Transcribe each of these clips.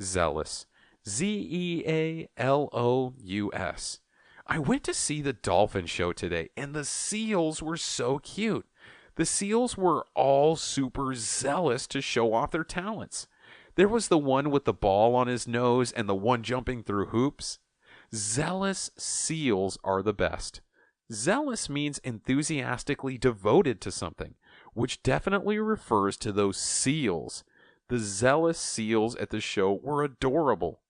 Zealous. Zealous. I went to see the dolphin show today, and the seals were so cute. The seals were all super zealous to show off their talents. There was the one with the ball on his nose and the one jumping through hoops. Zealous seals are the best. Zealous means enthusiastically devoted to something, which definitely refers to those seals. The zealous seals at the show were adorable.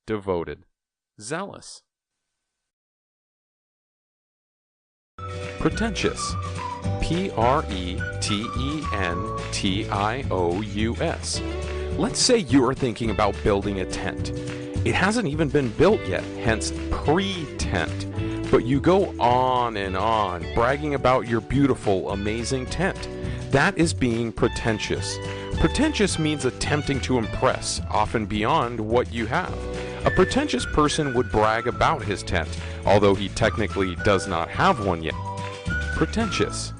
Devoted. Zealous. Pretentious. Pretentious. Let's say you are thinking about building a tent. It hasn't even been built yet, hence pre-tent. But you go on and on, bragging about your beautiful, amazing tent. That is being pretentious. Pretentious means attempting to impress, often beyond what you have. A pretentious person would brag about his tent, although he technically does not have one yet. Pretentious.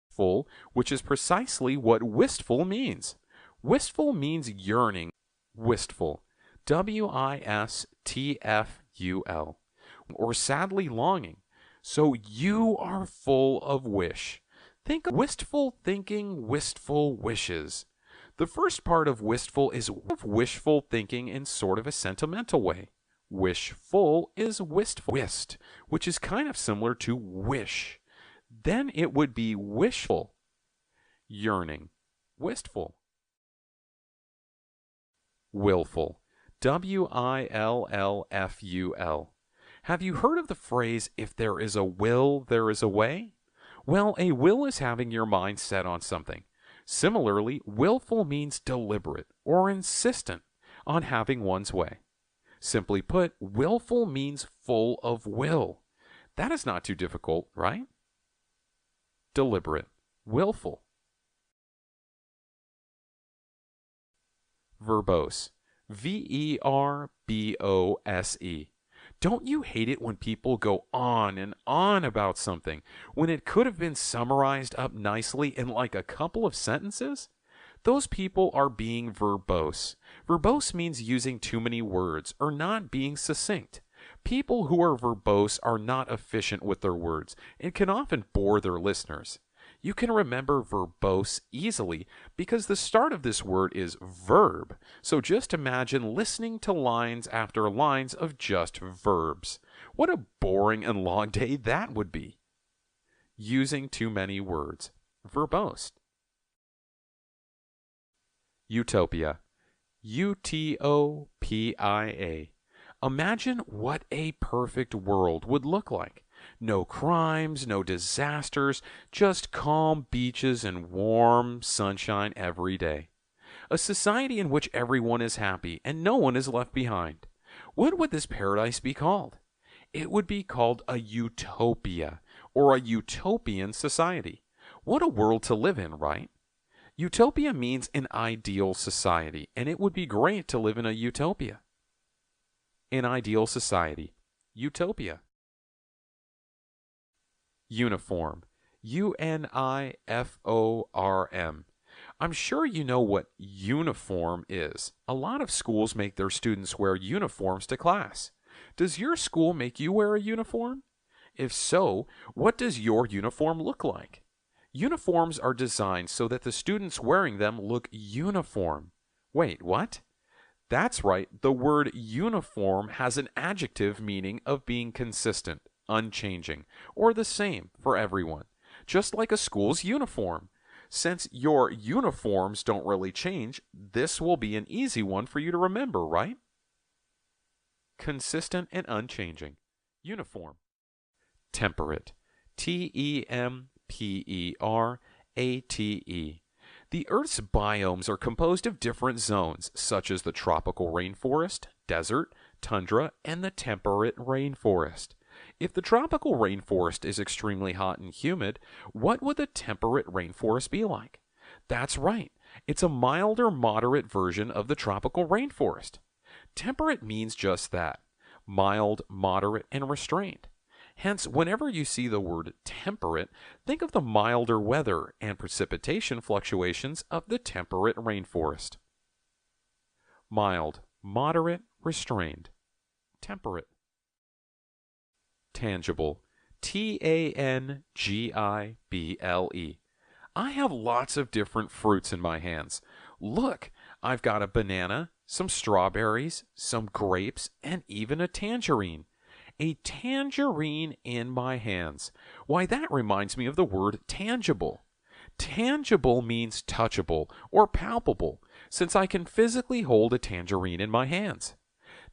Full, which is precisely what wistful means. Wistful means yearning. Wistful. Wistful. Or sadly longing. So you are full of wish. Think of wistful thinking, wistful wishes. The first part of wistful is wishful thinking in sort of a sentimental way. Wishful is wistful, wist, which is kind of similar to wish. Then it would be wishful, yearning, wistful. Willful, Willful. Have you heard of the phrase, if there is a will, there is a way? Well, a will is having your mind set on something. Similarly, willful means deliberate or insistent on having one's way. Simply put, willful means full of will. That is not too difficult, right? Deliberate, willful. Verbose, Verbose. Don't you hate it when people go on and on about something when it could have been summarized up nicely in like a couple of sentences? Those people are being verbose. Verbose means using too many words or not being succinct. People who are verbose are not efficient with their words and can often bore their listeners. You can remember verbose easily because the start of this word is verb. So just imagine listening to lines after lines of just verbs. What a boring and long day that would be. Using too many words. Verbose. Utopia. Utopia. Imagine what a perfect world would look like. No crimes, no disasters, just calm beaches and warm sunshine every day. A society in which everyone is happy and no one is left behind. What would this paradise be called? It would be called a utopia, or a utopian society. What a world to live in, right? Utopia means an ideal society, and it would be great to live in a utopia. An ideal society. Utopia. Uniform. Uniform. I'm sure you know what uniform is. A lot of schools make their students wear uniforms to class. Does your school make you wear a uniform? If so, what does your uniform look like? Uniforms are designed so that the students wearing them look uniform. Wait, what? That's right, the word uniform has an adjective meaning of being consistent, unchanging, or the same for everyone, just like a school's uniform. Since your uniforms don't really change, this will be an easy one for you to remember, right? Consistent and unchanging. Uniform. Temperate. Temperate. The Earth's biomes are composed of different zones, such as the tropical rainforest, desert, tundra, and the temperate rainforest. If the tropical rainforest is extremely hot and humid, what would the temperate rainforest be like? That's right, it's a mild or moderate version of the tropical rainforest. Temperate means just that, mild, moderate, and restrained. Hence, whenever you see the word temperate, think of the milder weather and precipitation fluctuations of the temperate rainforest. Mild, moderate, restrained. Temperate. Tangible. Tangible. I have lots of different fruits in my hands. Look, I've got a banana, some strawberries, some grapes, and even a tangerine. A tangerine in my hands. Why, that reminds me of the word tangible. Tangible means touchable or palpable, since I can physically hold a tangerine in my hands.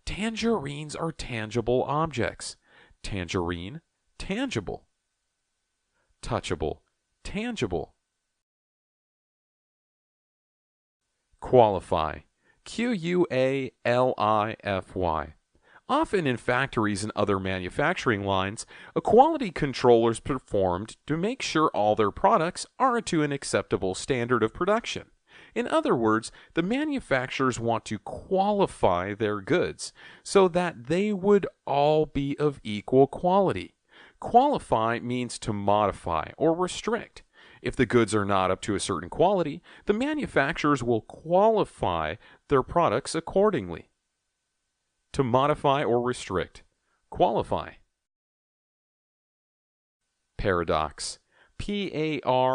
Tangerines are tangible objects. Tangerine, tangible. Touchable, tangible. Qualify. Qualify. Often in factories and other manufacturing lines, a quality control is performed to make sure all their products are to an acceptable standard of production. In other words, the manufacturers want to qualify their goods so that they would all be of equal quality. Qualify means to modify or restrict. If the goods are not up to a certain quality, the manufacturers will qualify their products accordingly. To modify or restrict. Qualify. Paradox. Paradox.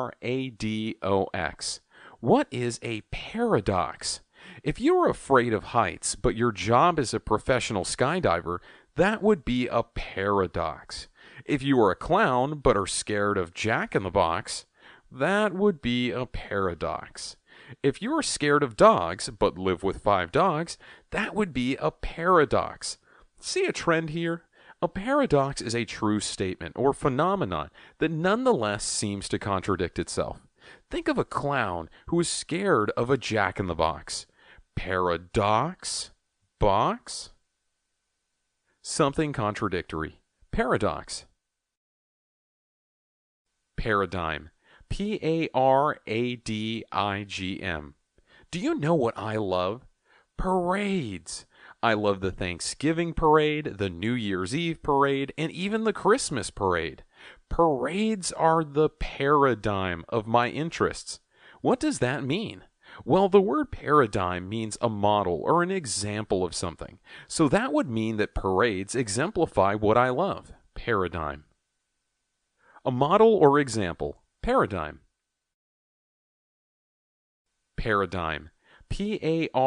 What is a paradox? If you are afraid of heights, but your job is a professional skydiver, that would be a paradox. If you are a clown, but are scared of Jack-in-the-Box, that would be a paradox. If you are scared of dogs, but live with 5 dogs, that would be a paradox. See a trend here? A paradox is a true statement or phenomenon that nonetheless seems to contradict itself. Think of a clown who is scared of a Jack-in-the-Box. Paradox? Box? Something contradictory. Paradox. Paradigm. Paradigm. Do you know what I love? Parades. I love the Thanksgiving parade, the New Year's Eve parade, and even the Christmas parade. Parades are the paradigm of my interests. What does that mean? Well, the word paradigm means a model or an example of something. So that would mean that parades exemplify what I love. Paradigm. A model or example. Paradigm. Paradigm. Paradigm.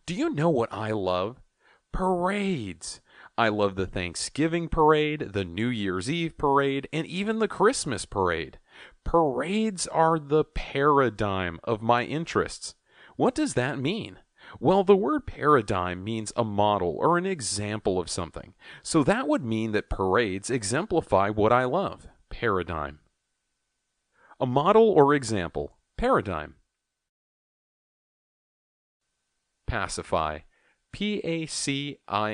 Do you know what I love? Parades. I love the Thanksgiving parade, the New Year's Eve parade, and even the Christmas parade. Parades are the paradigm of my interests. What does that mean? Well, the word paradigm means a model or an example of something. So that would mean that parades exemplify what I love. Paradigm. A model or example. Paradigm. Pacify. Pacify.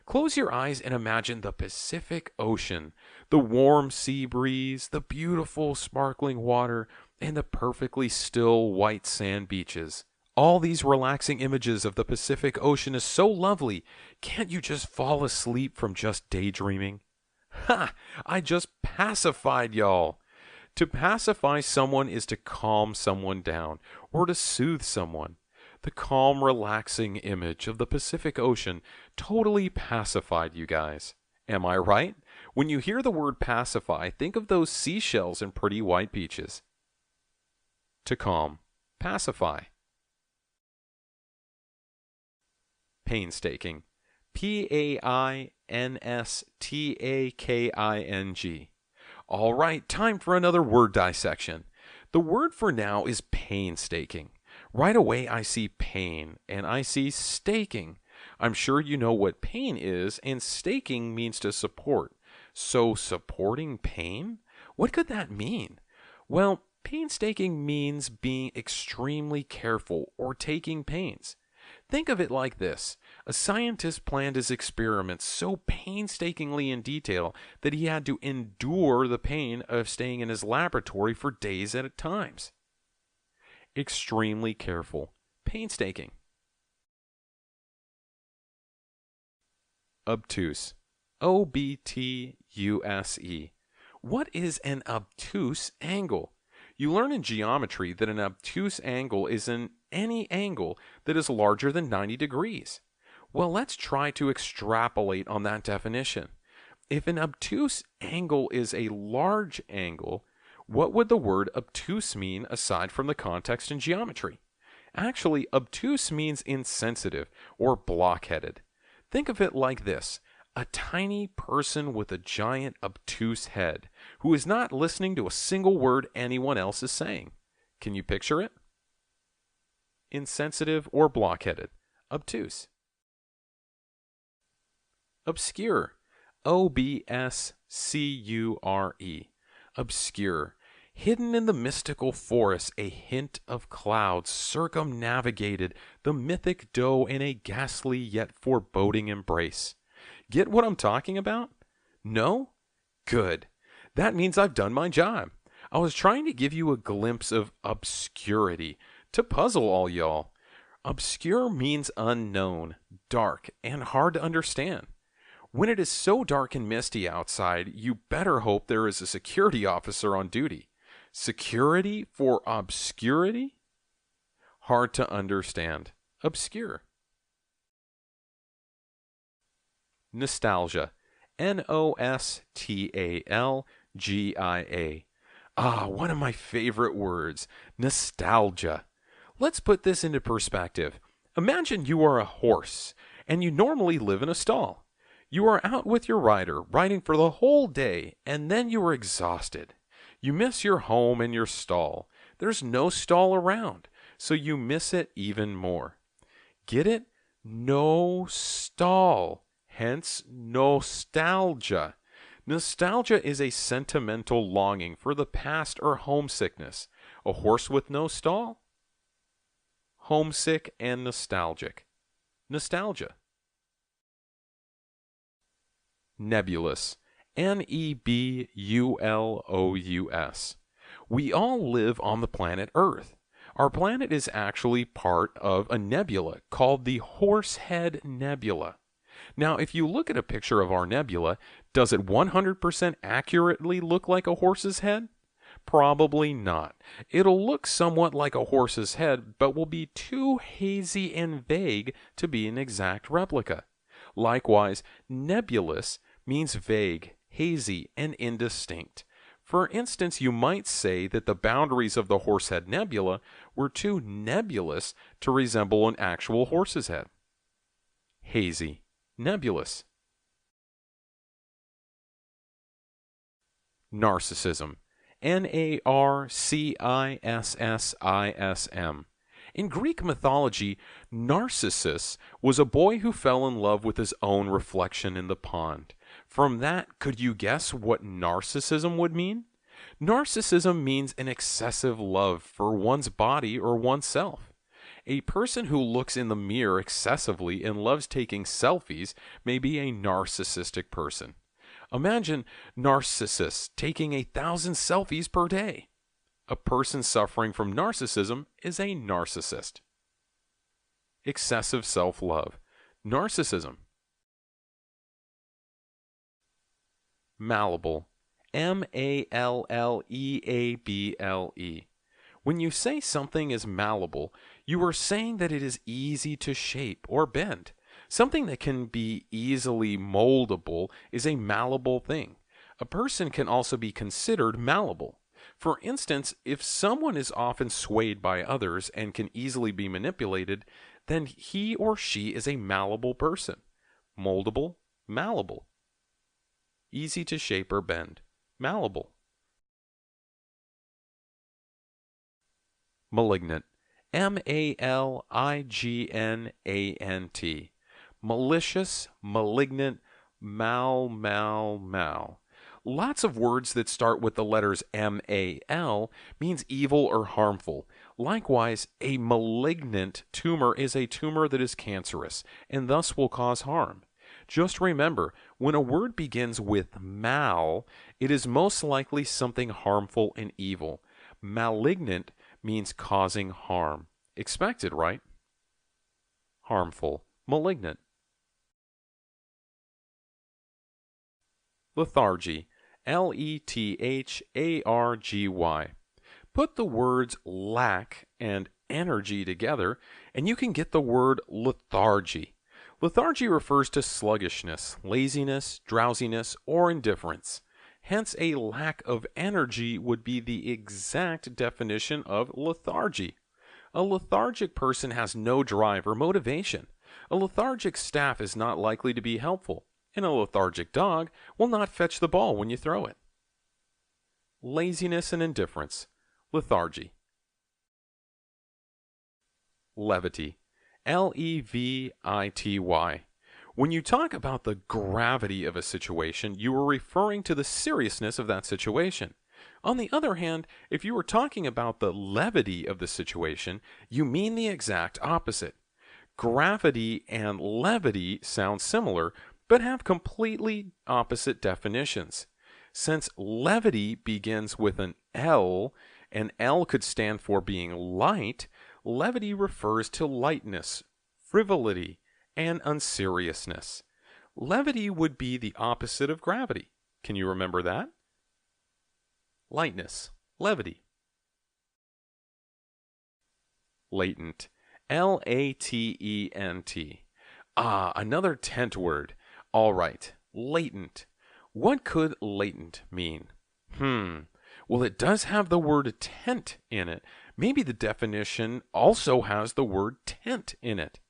Close your eyes and imagine the Pacific Ocean, the warm sea breeze, the beautiful sparkling water, and the perfectly still white sand beaches. All these relaxing images of the Pacific Ocean is so lovely, can't you just fall asleep from just daydreaming? Ha! I just pacified y'all. To pacify someone is to calm someone down or to soothe someone. The calm, relaxing image of the Pacific Ocean totally pacified you guys. Am I right? When you hear the word pacify, think of those seashells and pretty white beaches. To calm. Pacify. Painstaking. Painstaking. All right, time for another word dissection. The word for now is painstaking. Right away, I see pain, and I see staking. I'm sure you know what pain is, and staking means to support. So, supporting pain? What could that mean? Well, painstaking means being extremely careful or taking pains. Think of it like this. A scientist planned his experiments so painstakingly in detail that he had to endure the pain of staying in his laboratory for days at a time. Extremely careful. Painstaking. Obtuse. Obtuse. What is an obtuse angle? You learn in geometry that an obtuse angle is any angle that is larger than 90 degrees. Well, let's try to extrapolate on that definition. If an obtuse angle is a large angle, what would the word obtuse mean aside from the context in geometry? Actually, obtuse means insensitive or blockheaded. Think of it like this: a tiny person with a giant obtuse head who is not listening to a single word anyone else is saying. Can you picture it? Insensitive or blockheaded. Obtuse. Obscure. Obscure. Obscure. Hidden in the mystical forest, a hint of clouds circumnavigated the mythic doe in a ghastly yet foreboding embrace. Get what I'm talking about? No? Good. That means I've done my job. I was trying to give you a glimpse of obscurity to puzzle all y'all. Obscure means unknown, dark, and hard to understand. When it is so dark and misty outside, you better hope there is a security officer on duty. Security for obscurity? Hard to understand. Obscure. Nostalgia. Nostalgia. One of my favorite words. Nostalgia. Let's put this into perspective. Imagine you are a horse, and you normally live in a stall. You are out with your rider, riding for the whole day, and then you are exhausted. You miss your home and your stall. There's no stall around, so you miss it even more. Get it? No stall. Hence, nostalgia. Nostalgia is a sentimental longing for the past or homesickness. A horse with no stall? Homesick and nostalgic. Nostalgia. Nebulous. Nebulous. We all live on the planet Earth. Our planet is actually part of a nebula called the Horsehead Nebula. Now, if you look at a picture of our nebula, does it 100% accurately look like a horse's head? Probably not. It'll look somewhat like a horse's head, but will be too hazy and vague to be an exact replica. Likewise, nebulous means vague, hazy, and indistinct. For instance, you might say that the boundaries of the Horsehead Nebula were too nebulous to resemble an actual horse's head. Hazy, nebulous. Narcissism. Narcissism. In Greek mythology, Narcissus was a boy who fell in love with his own reflection in the pond. From that, could you guess what narcissism would mean? Narcissism means an excessive love for one's body or oneself. A person who looks in the mirror excessively and loves taking selfies may be a narcissistic person. Imagine Narcissus taking 1,000 selfies per day. A person suffering from narcissism is a narcissist. Excessive self-love. Narcissism. Malleable. Malleable. When you say something is malleable, you are saying that it is easy to shape or bend. Something that can be easily moldable is a malleable thing. A person can also be considered malleable. For instance, if someone is often swayed by others and can easily be manipulated, then he or she is a malleable person. Moldable, malleable. Easy to shape or bend. Malleable. Malignant. Malignant. Malicious, malignant, mal. Lots of words that start with the letters M-A-L means evil or harmful. Likewise, a malignant tumor is a tumor that is cancerous and thus will cause harm. Just remember, when a word begins with mal, it is most likely something harmful and evil. Malignant means causing harm. Expected, right? Harmful, malignant. Lethargy. Lethargy. Put the words lack and energy together, and you can get the word lethargy. Lethargy refers to sluggishness, laziness, drowsiness, or indifference. Hence, a lack of energy would be the exact definition of lethargy. A lethargic person has no drive or motivation. A lethargic staff is not likely to be helpful, and a lethargic dog will not fetch the ball when you throw it. Laziness and indifference. Lethargy. Levity. Levity. When you talk about the gravity of a situation, you are referring to the seriousness of that situation. On the other hand, if you were talking about the levity of the situation, you mean the exact opposite. Gravity and levity sound similar, but have completely opposite definitions. Since levity begins with an L, and L could stand for being light, levity refers to lightness, frivolity, and unseriousness. Levity would be the opposite of gravity. Can you remember that? Lightness, levity. Latent. Latent. Another tent word. All right, latent. What could latent mean? Well, it does have the word tent in it. Maybe the definition also has the word tent in it.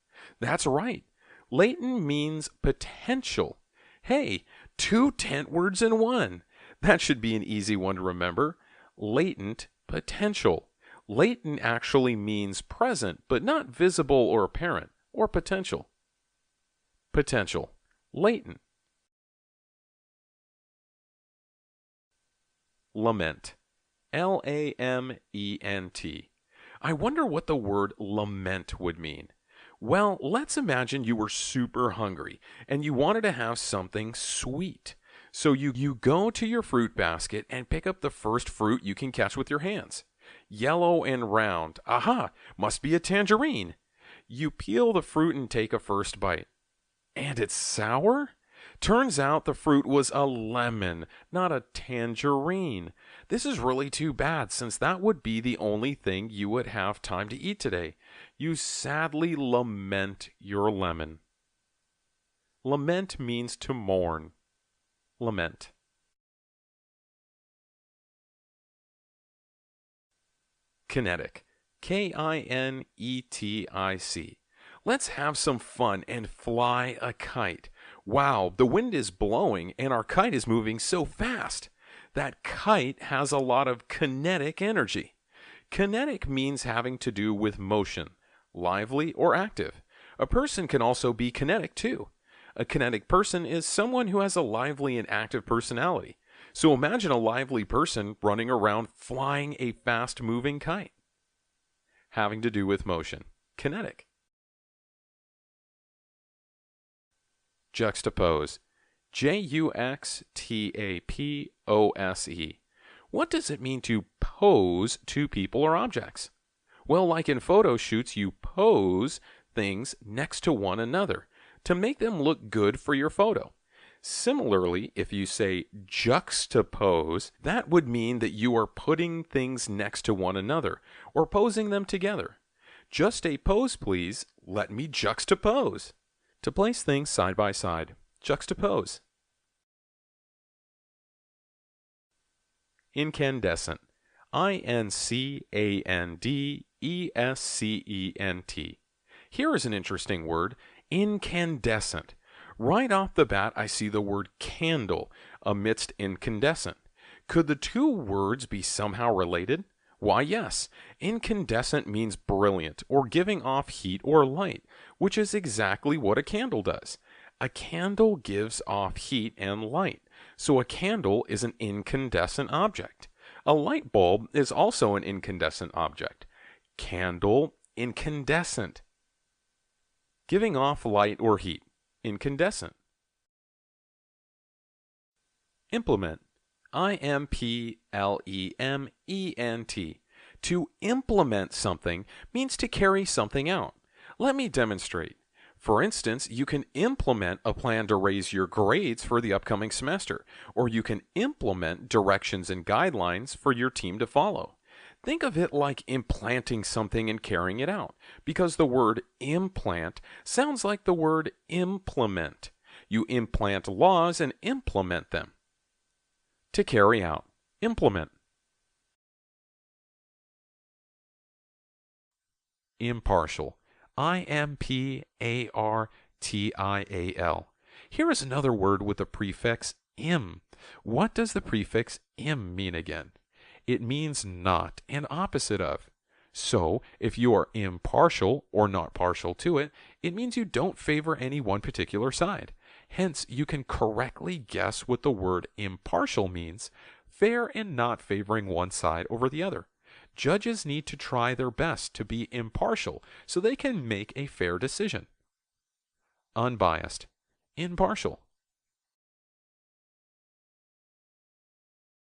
That's right. Latent means potential. Hey, 2 tent words in one. That should be an easy one to remember. Latent potential. Latent actually means present, but not visible or apparent, or potential. Potential. Latent. Lament. Lament. I wonder what the word lament would mean. Well, let's imagine you were super hungry and you wanted to have something sweet. So you go to your fruit basket and pick up the first fruit you can catch with your hands. Yellow and round. Aha! Must be a tangerine. You peel the fruit and take a first bite. And it's sour? Turns out the fruit was a lemon, not a tangerine. This is really too bad, since that would be the only thing you would have time to eat today. You sadly lament your lemon. Lament means to mourn. Lament. Kinetic. Kinetic. Let's have some fun and fly a kite. Wow, the wind is blowing and our kite is moving so fast. That kite has a lot of kinetic energy. Kinetic means having to do with motion, lively or active. A person can also be kinetic too. A kinetic person is someone who has a lively and active personality. So imagine a lively person running around flying a fast-moving kite. Having to do with motion. Kinetic. Juxtapose. Juxtapose. What does it mean to pose two people or objects? Well, like in photo shoots, you pose things next to one another to make them look good for your photo. Similarly, if you say juxtapose, that would mean that you are putting things next to one another or posing them together. Just a pose, please. Let me juxtapose. To place things side by side. Juxtapose. Incandescent. Incandescent. Here is an interesting word. Incandescent. Right off the bat, I see the word candle amidst incandescent. Could the two words be somehow related? Why, yes. Incandescent means brilliant or giving off heat or light, which is exactly what a candle does. A candle gives off heat and light, so a candle is an incandescent object. A light bulb is also an incandescent object. Candle, incandescent. Giving off light or heat. Incandescent. Implement. Implement. To implement something means to carry something out. Let me demonstrate. For instance, you can implement a plan to raise your grades for the upcoming semester, or you can implement directions and guidelines for your team to follow. Think of it like implanting something and carrying it out, because the word implant sounds like the word implement. You implant laws and implement them. To carry out, implement. Impartial. Impartial. Here is another word with the prefix im. What does the prefix im mean again? It means not and opposite of. So, if you are impartial or not partial to it, it means you don't favor any one particular side. Hence, you can correctly guess what the word impartial means, fair and not favoring one side over the other. Judges need to try their best to be impartial so they can make a fair decision. Unbiased, impartial.